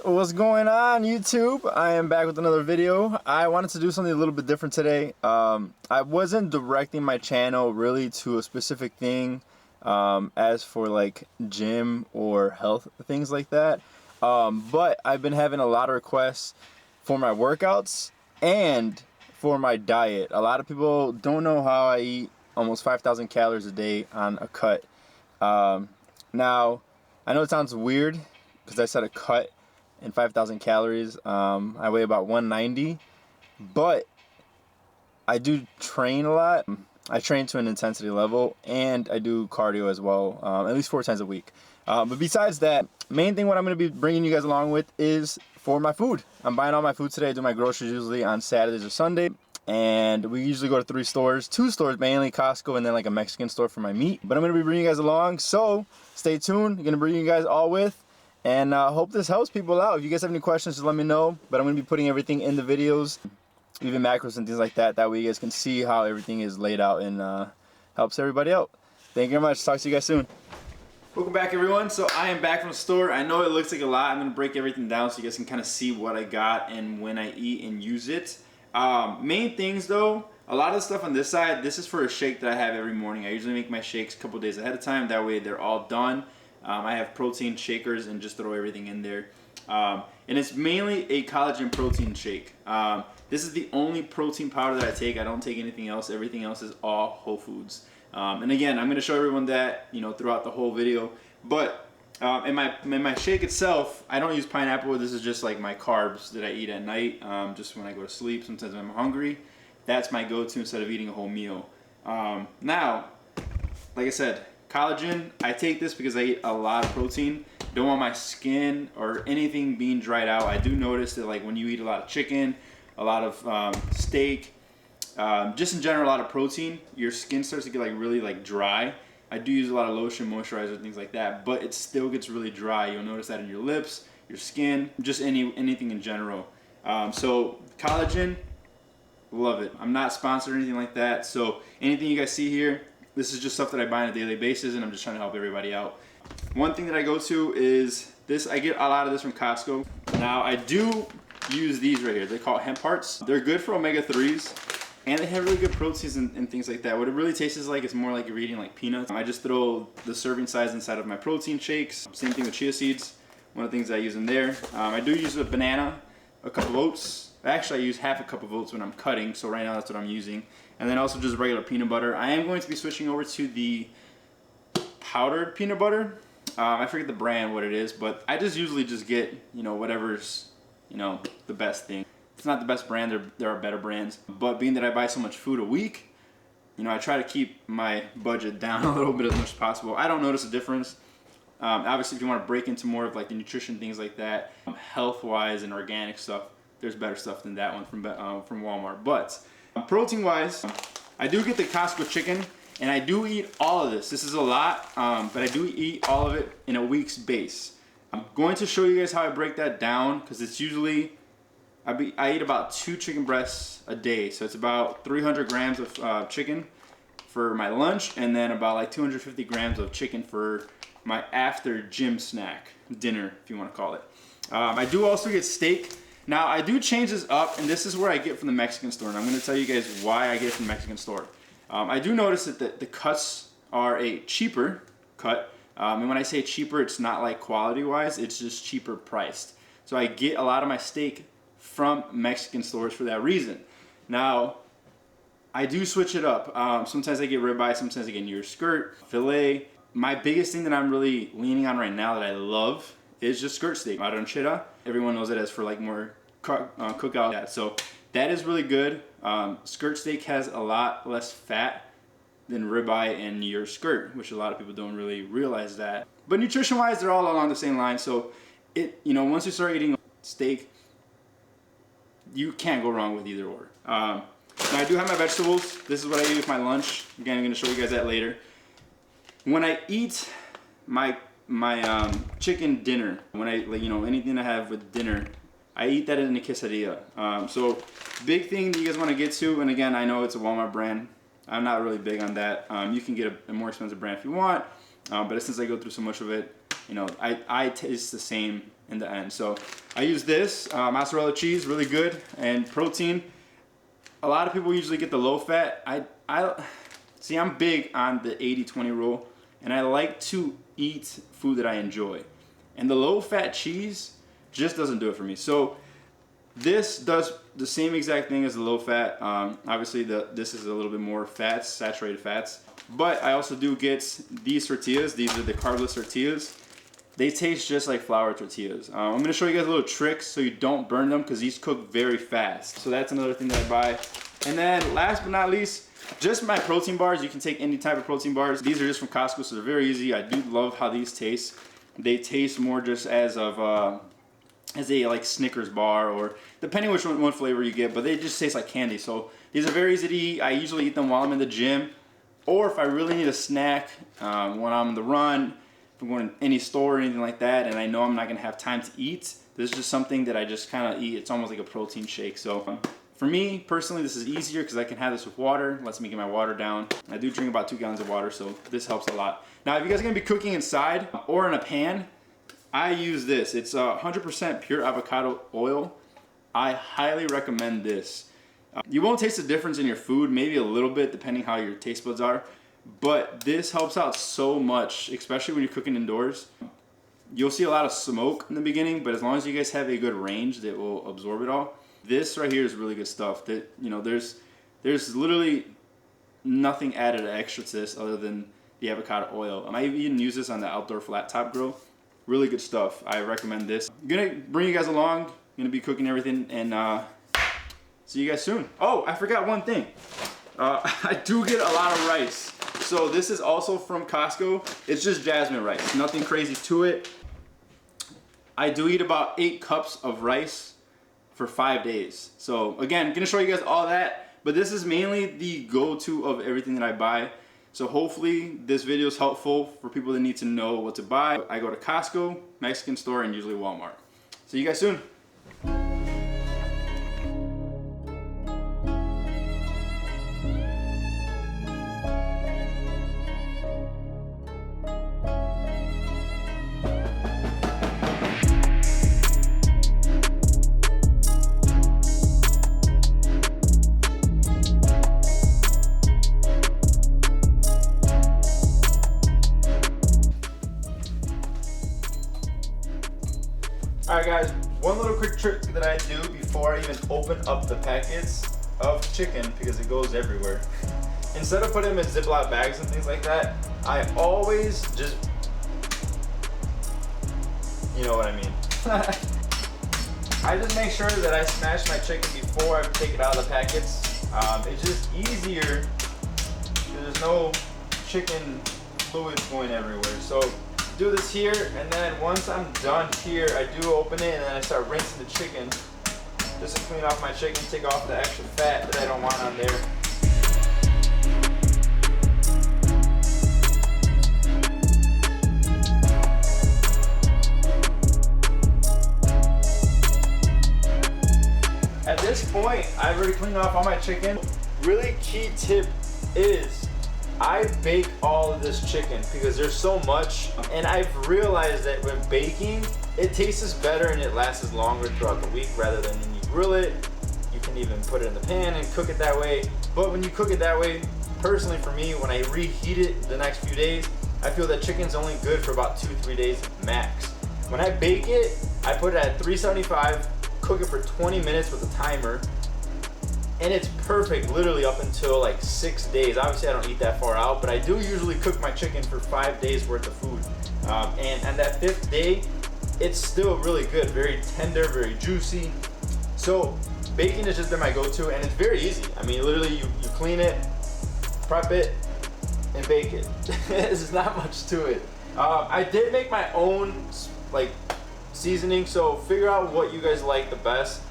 What's going on, YouTube? I am back with another video. I wanted to do something a little bit different today. I wasn't directing my channel really to a specific thing as for like gym or health things like that. But I've been having a lot of requests for my workouts and for my diet. A lot of people don't know how I eat almost 5,000 calories a day on a cut. Now, I know it sounds weird because I said a cut and 5,000 calories. I weigh about 190, but I do train a lot. I train to an intensity level, and I do cardio as well, at least 4 times a week. But besides that, main thing what I'm going to be bringing you guys along with is for my food. I'm buying all my food today. I do my groceries usually on Saturdays or Sunday. And we usually go to 3 stores, 2 stores mainly, Costco and then like a Mexican store for my meat. But I'm going to be bringing you guys along, so stay tuned. I'm going to bring you guys all with. And hope this helps people out. If you guys have any questions, just let me know. But I'm going to be putting everything in the videos, even macros and things like that. That way you guys can see how everything is laid out and helps everybody out. Thank you very much. Talk to you guys soon. Welcome back, everyone. So I am back from the store. I know it looks like a lot. I'm going to break everything down so you guys can kind of see what I got and when I eat and use it. Main things though, a lot of the stuff on this side, this is for a shake that I have every morning. I usually make my shakes a couple days ahead of time. That way they're all done. I have protein shakers and just throw everything in there. And it's mainly a collagen protein shake. This is the only protein powder that I take. I don't take anything else. Everything else is all whole foods. And again, I'm going to show everyone that, throughout the whole video. But in my shake itself, I don't use pineapple. This is just like my carbs that I eat at night, just when I go to sleep. Sometimes when I'm hungry. That's my go-to instead of eating a whole meal. Now, like I said, collagen, I take this because I eat a lot of protein. Don't want my skin or anything being dried out. I do notice that like when you eat a lot of chicken, a lot of steak, just in general a lot of protein, your skin starts to get like really like dry. I do use a lot of lotion, moisturizer, things like that, but it still gets really dry. You'll notice that in your lips, your skin, just anything in general. So collagen, love it. I'm not sponsored or anything like that. So anything you guys see here, this is just stuff that I buy on a daily basis, and I'm just trying to help everybody out. One thing that I go to is this. I get a lot of this from Costco. Now, I do use these right here. They're called hemp hearts. They're good for omega-3s, and they have really good proteins and things like that. What it really tastes like is more like you're eating like peanuts. I just throw the serving size inside of my protein shakes. Same thing with chia seeds. One of the things I use in there. I do use a banana, a cup of oats. Actually, I use half a cup of oats when I'm cutting, so right now that's what I'm using. And then also just regular peanut butter. I am going to be switching over to the powdered peanut butter. I forget the brand, what it is, but I just usually just get, whatever's, the best thing. It's not the best brand, there are better brands. But being that I buy so much food a week, I try to keep my budget down a little bit as much as possible. I don't notice a difference. Obviously, if you want to break into more of like the nutrition things like that, health-wise and organic stuff, there's better stuff than that one from Walmart. But protein-wise, I do get the Costco chicken, and I do eat all of this. This is a lot, but I do eat all of it in a week's base. I'm going to show you guys how I break that down, because it's usually, I eat about 2 chicken breasts a day. So it's about 300 grams of chicken for my lunch, and then about like 250 grams of chicken for my after gym snack, dinner, if you want to call it. I do also get steak. Now, I do change this up, and this is where I get from the Mexican store, and I'm going to tell you guys why I get it from the Mexican store. I do notice that the cuts are a cheaper cut, and when I say cheaper, it's not like quality-wise, it's just cheaper priced. So I get a lot of my steak from Mexican stores for that reason. Now, I do switch it up. Sometimes I get ribeye, sometimes I get New York skirt, filet. My biggest thing that I'm really leaning on right now that I love is just skirt steak, ranchera. Everyone knows it as for like more cookout. So that is really good. Skirt steak has a lot less fat than ribeye and New York skirt, which a lot of people don't really realize that. But nutrition-wise, they're all along the same line. So once you start eating steak, you can't go wrong with either or. Now I do have my vegetables. This is what I eat with my lunch. Again, I'm going to show you guys that later. When I eat my chicken dinner, when I anything I have with dinner, I eat that in a quesadilla. So big thing that you guys want to get to, and again, I know it's a Walmart brand. I'm not really big on that. You can get a more expensive brand if you want, but since I go through so much of it, you know, I taste the same in the end. So I use this mozzarella cheese, really good, and protein. A lot of people usually get the low fat. I see, I'm big on the 80-20 rule, and I like to eat food that I enjoy. And the low fat cheese just doesn't do it for me. So this does the same exact thing as the low fat. Obviously this is a little bit more fats, saturated fats. But I also do get these tortillas. These are the carbless tortillas. They taste just like flour tortillas. I'm gonna show you guys a little trick so you don't burn them, because these cook very fast. So that's another thing that I buy. And then last but not least, just my protein bars. You can take any type of protein bars. These are just from Costco, so they're very easy. I do love how these taste. They taste more just as a like Snickers bar, or depending which one flavor you get, but they just taste like candy. So these are very easy to eat. I usually eat them while I'm in the gym, or if I really need a snack when I'm on the run, if I'm going to any store or anything like that, and I know I'm not gonna have time to eat. This is just something that I just kind of eat. It's almost like a protein shake. So for me personally, this is easier because I can have this with water. Lets me get my water down. I do drink about 2 gallons of water, so this helps a lot. Now, if you guys are gonna be cooking inside or in a pan, I use this. It's 100% pure avocado oil. I highly recommend this. You won't taste the difference in your food, maybe a little bit depending how your taste buds are, but this helps out so much, especially when you're cooking indoors. You'll see a lot of smoke in the beginning, but as long as you guys have a good range that will absorb it all, this right here is really good stuff. That, you know, there's literally nothing added extra to this other than the avocado oil. I even use this on the outdoor flat top grill. Really good stuff. I recommend this. I'm gonna bring you guys along. Gonna be cooking everything, and see you guys soon. Oh, I forgot one thing. I do get a lot of rice. So this is also from Costco. It's just jasmine rice. Nothing crazy to it. I do eat about 8 cups of rice for 5 days. So again, I'm gonna show you guys all that, but this is mainly the go-to of everything that I buy. So hopefully this video is helpful for people that need to know what to buy. I go to Costco, Mexican store, and usually Walmart. See you guys soon. Alright guys, one little quick trick that I do before I even open up the packets of chicken, because it goes everywhere. Instead of putting them in Ziploc bags and things like that, I always just, you know what I mean. I just make sure that I smash my chicken before I take it out of the packets. It's just easier, there's no chicken fluids going everywhere. So do this here, and then once I'm done here, I do open it and then I start rinsing the chicken just to clean off my chicken, take off the extra fat that I don't want on there. At this point, I've already cleaned off all my chicken. Really key tip is I bake all of this chicken because there's so much, and I've realized that when baking, it tastes better and it lasts longer throughout the week rather than when you grill it. You can even put it in the pan and cook it that way. But when you cook it that way, personally for me, when I reheat it the next few days, I feel that chicken's only good for about 2-3 days max. When I bake it, I put it at 375, cook it for 20 minutes with a timer, and it's perfect literally up until like 6 days. Obviously I don't eat that far out, but I do usually cook my chicken for 5 days worth of food. And that 5th day, it's still really good, very tender, very juicy. So baking has just been my go-to, and it's very easy. I mean, literally you clean it, prep it, and bake it. There's not much to it. I did make my own like seasoning, so figure out what you guys like the best.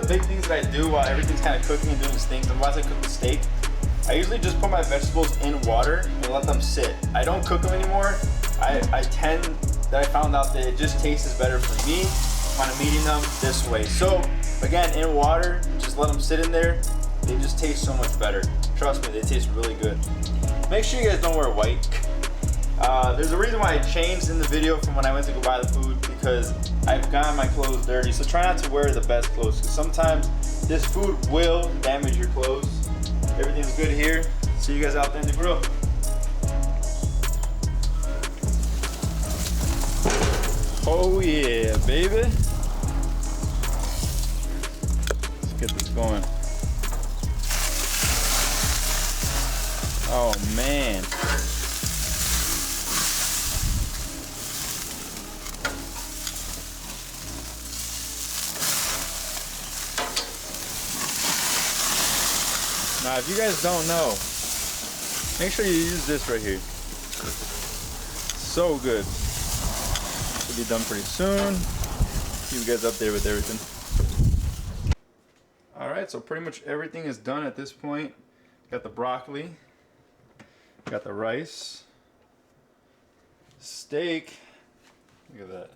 Big things that I do while everything's kind of cooking and doing its things, and once I cook the steak, I usually just put my vegetables in water and let them sit. I don't cook them anymore. I found out that it just tastes better for me when I'm eating them this way. So again, in water, just let them sit in there. They just taste so much better. Trust me, they taste really good. Make sure you guys don't wear white. There's a reason why I changed in the video from when I went to go buy the food, because I've gotten my clothes dirty. So try not to wear the best clothes, because sometimes this food will damage your clothes. Everything's good here. See you guys out there in the grill. Oh yeah, baby. Let's get this going. Oh man. Now, if you guys don't know, make sure you use this right here. So good. Should be done pretty soon. Keep you guys up there with everything. Alright, so pretty much everything is done at this point. Got the broccoli. Got the rice. Steak. Look at that.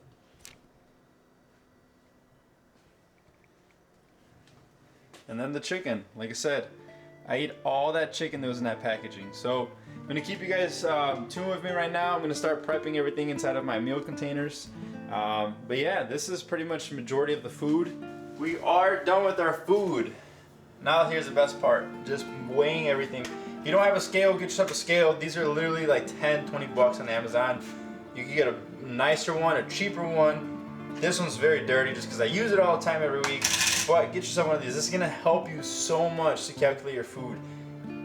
And then the chicken. Like I said, I ate all that chicken that was in that packaging. So I'm gonna keep you guys tuned with me right now. I'm gonna start prepping everything inside of my meal containers. But yeah, this is pretty much the majority of the food. We are done with our food. Now here's the best part, just weighing everything. If you don't have a scale, get yourself a scale. These are literally like 10, 20 bucks on Amazon. You can get a nicer one, a cheaper one. This one's very dirty just because I use it all the time every week. But get yourself one of these. This is gonna help you so much to calculate your food.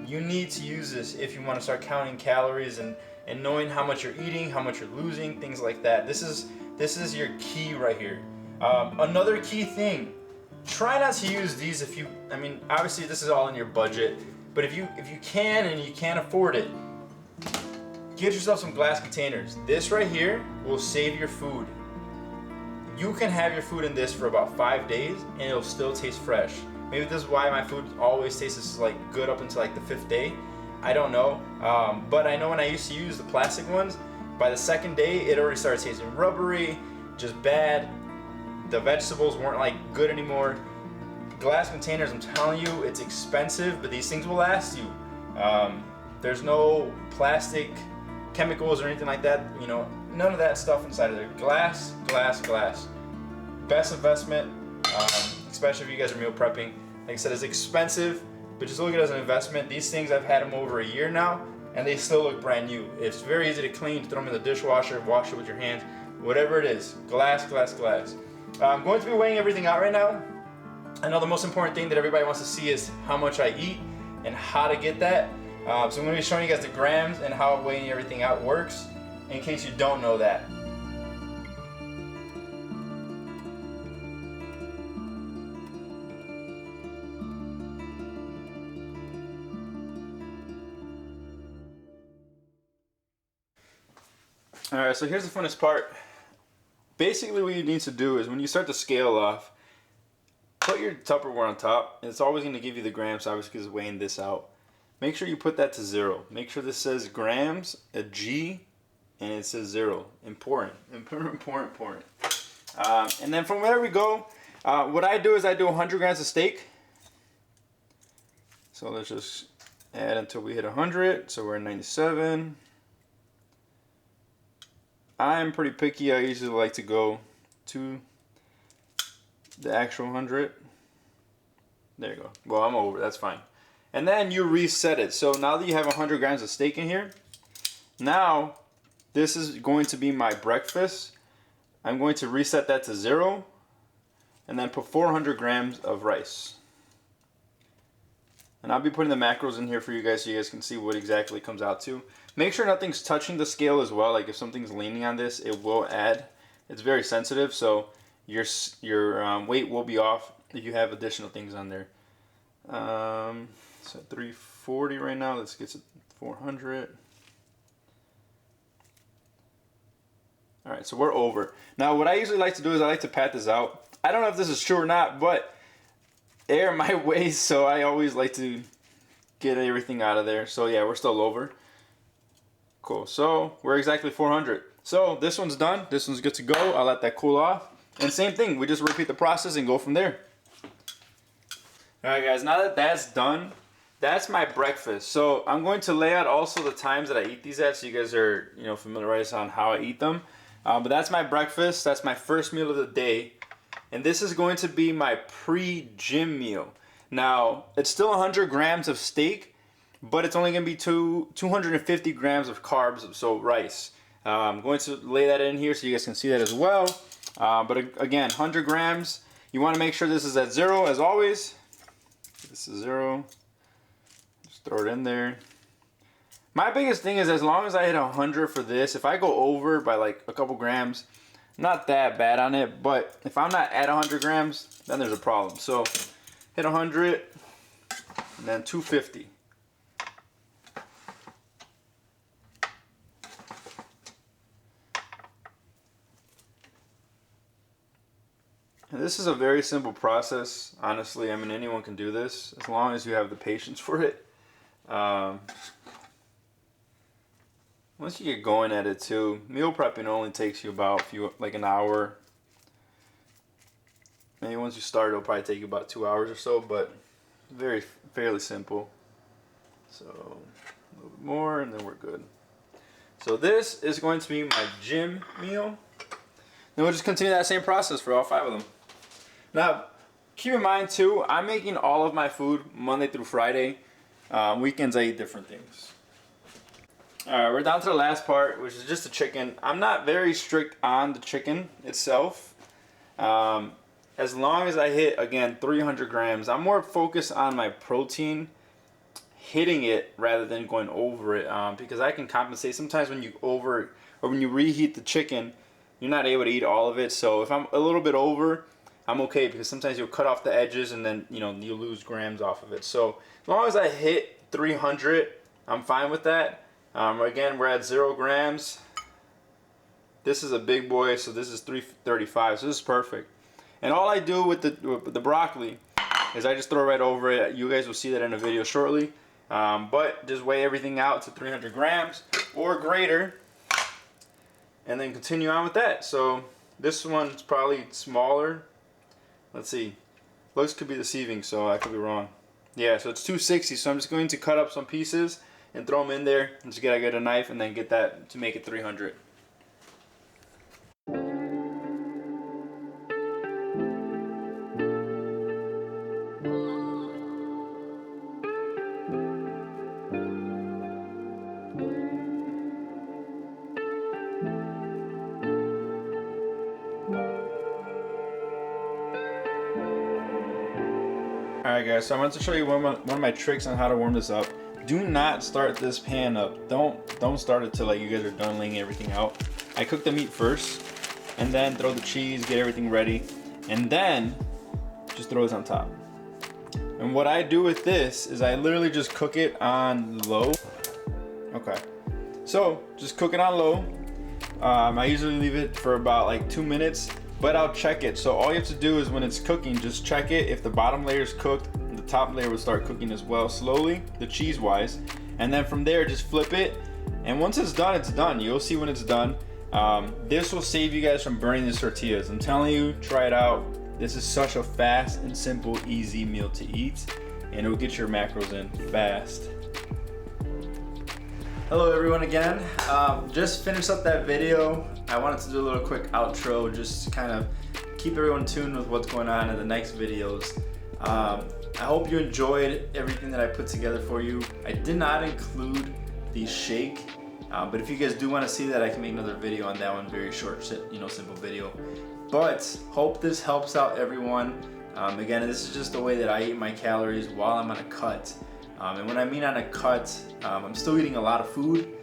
You need to use this if you want to start counting calories and knowing how much you're eating, how much you're losing, things like that. This is your key right here. Another key thing, try not to use these if you, I mean, obviously this is all in your budget, but if you can and you can't afford it, get yourself some glass containers. This right here will save your food. You can have your food in this for about 5 days and it'll still taste fresh. Maybe this is why my food always tastes like good up until like the 5th day. I don't know, but I know when I used to use the plastic ones, by the 2nd day it already started tasting rubbery, just bad. The vegetables weren't like good anymore. Glass containers, I'm telling you, it's expensive, but these things will last you. There's no plastic chemicals or anything like that, you know, none of that stuff inside of there. Glass, glass, glass. Best investment, especially if you guys are meal prepping. Like I said, it's expensive, but just look at it as an investment. These things, I've had them over a year now, and they still look brand new. It's very easy to clean, throw them in the dishwasher, wash it with your hands, whatever it is. Glass, glass, glass. I'm going to be weighing everything out right now. I know the most important thing that everybody wants to see is how much I eat and how to get that. So I'm going to be showing you guys the grams and how weighing everything out works, in case you don't know that. Alright, so here's the funnest part. Basically what you need to do is when you start to scale off, put your Tupperware on top, and it's always going to give you the grams, obviously, because it's weighing this out. Make sure you put that to 0. Make sure this says grams, a G, and it says 0. Important. Important. And then from there we go. What I do is I do 100 grams of steak. So let's just add until we hit 100. So we're at 97. I'm pretty picky. I usually like to go to the actual 100. There you go. Well, I'm over. That's fine. And then you reset it. So now that you have 100 grams of steak in here, now this is going to be my breakfast. I'm going to reset that to 0 and then put 400 grams of rice. And I'll be putting the macros in here for you guys so you guys can see what exactly it comes out to. Make sure nothing's touching the scale as well. Like if something's leaning on this, it will add. It's very sensitive, so your weight will be off if you have additional things on there. So 340 right now. Let's get to 400. All right, so we're over. Now, what I usually like to do is I like to pat this out. I don't know if this is true or not, but air my way, so I always like to get everything out of there. So yeah, we're still over. Cool. So we're exactly 400. So this one's done. This one's good to go. I'll let that cool off. And same thing. We just repeat the process and go from there. All right, guys. Now that that's done, that's my breakfast. So I'm going to lay out also the times that I eat these at, so you guys are, you know, familiarized on how I eat them. But that's my breakfast. That's my first meal of the day. And this is going to be my pre-gym meal. Now, it's still 100 grams of steak, but it's only going to be 250 grams of carbs, so rice. I'm going to lay that in here so you guys can see that as well. But again, 100 grams. You want to make sure this is at 0 as always. This is 0. Just throw it in there. My biggest thing is, as long as I hit 100 for this, if I go over by like a couple grams, not that bad on it, but if I'm not at 100 grams, then there's a problem. So hit 100 and then 250. And this is a very simple process, honestly. I mean, anyone can do this as long as you have the patience for it. Once you get going at it too, meal prepping only takes you about like an hour. Maybe once you start, it'll probably take you about 2 hours or so, but fairly simple. So a little bit more and then we're good. So this is going to be my gym meal. Then we'll just continue that same process for all 5 of them. Now, keep in mind too, I'm making all of my food Monday through Friday. Weekends I eat different things. Alright, we're down to the last part, which is just the chicken. I'm not very strict on the chicken itself. As long as I hit, again, 300 grams, I'm more focused on my protein, hitting it rather than going over it, because I can compensate. Sometimes when you when you reheat the chicken, you're not able to eat all of it. So if I'm a little bit over, I'm okay, because sometimes you'll cut off the edges and then, you know, you lose grams off of it. So as long as I hit 300, I'm fine with that. Again, we're at 0 grams. This is a big boy, so this is 335, so this is perfect. And all I do with the broccoli is I just throw it right over it. You guys will see that in a video shortly. But just weigh everything out to 300 grams or greater, and then continue on with that. So this one's probably smaller. Let's see. Looks could be deceiving, so I could be wrong. Yeah, so it's 260, so I'm just going to cut up some pieces and throw them in there, and just get a knife and then get that to make it 300. Alright guys, so I wanted to show you one of my tricks on how to warm this up. Do not start this pan up. Don't start it till like you guys are done laying everything out. I cook the meat first, and then throw the cheese, get everything ready, and then just throw this on top. And what I do with this is I literally just cook it on low. Okay, so just cook it on low. I usually leave it for about like 2 minutes, but I'll check it. So all you have to do is when it's cooking, just check it. If the bottom layer is cooked, the top layer will start cooking as well, slowly, the cheese wise. And then from there, just flip it. And once it's done, it's done. You'll see when it's done. This will save you guys from burning the tortillas. I'm telling you, try it out. This is such a fast and simple, easy meal to eat, and it will get your macros in fast. Hello everyone again. Just finished up that video. I wanted to do a little quick outro, just to kind of keep everyone tuned with what's going on in the next videos. I hope you enjoyed everything that I put together for you. I did not include the shake, but if you guys do want to see that, I can make another video on that one. Very short, simple video. But hope this helps out everyone. Again, this is just the way that I eat my calories while I'm on a cut. And when I mean on a cut, I'm still eating a lot of food,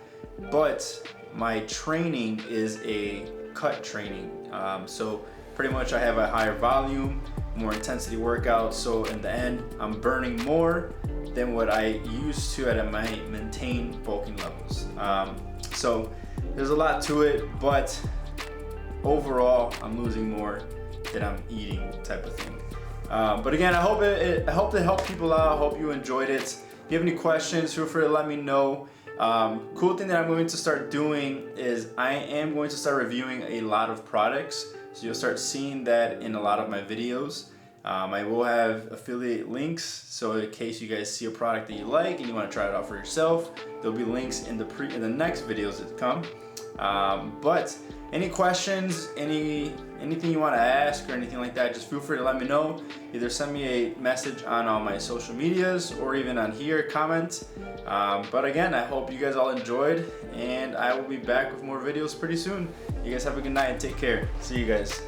but my training is a cut training. So pretty much I have a higher volume, more intensity workout, so in the end I'm burning more than what I used to at my maintained bulking levels. So there's a lot to it, but overall I'm losing more than I'm eating, type of thing. But again, I hope it helped people out. I hope you enjoyed it. If you have any questions, feel free to let me know. Cool thing that I'm going to start doing is I am going to start reviewing a lot of products. So you'll start seeing that in a lot of my videos. I will have affiliate links, so in case you guys see a product that you like and you want to try it out for yourself, there'll be links in the next videos that come. But any questions, anything you want to ask or anything like that, just feel free to let me know. Either send me a message on all my social medias or even on here, comment. But again, I hope you guys all enjoyed, and I will be back with more videos pretty soon. You guys have a good night and take care. See you guys.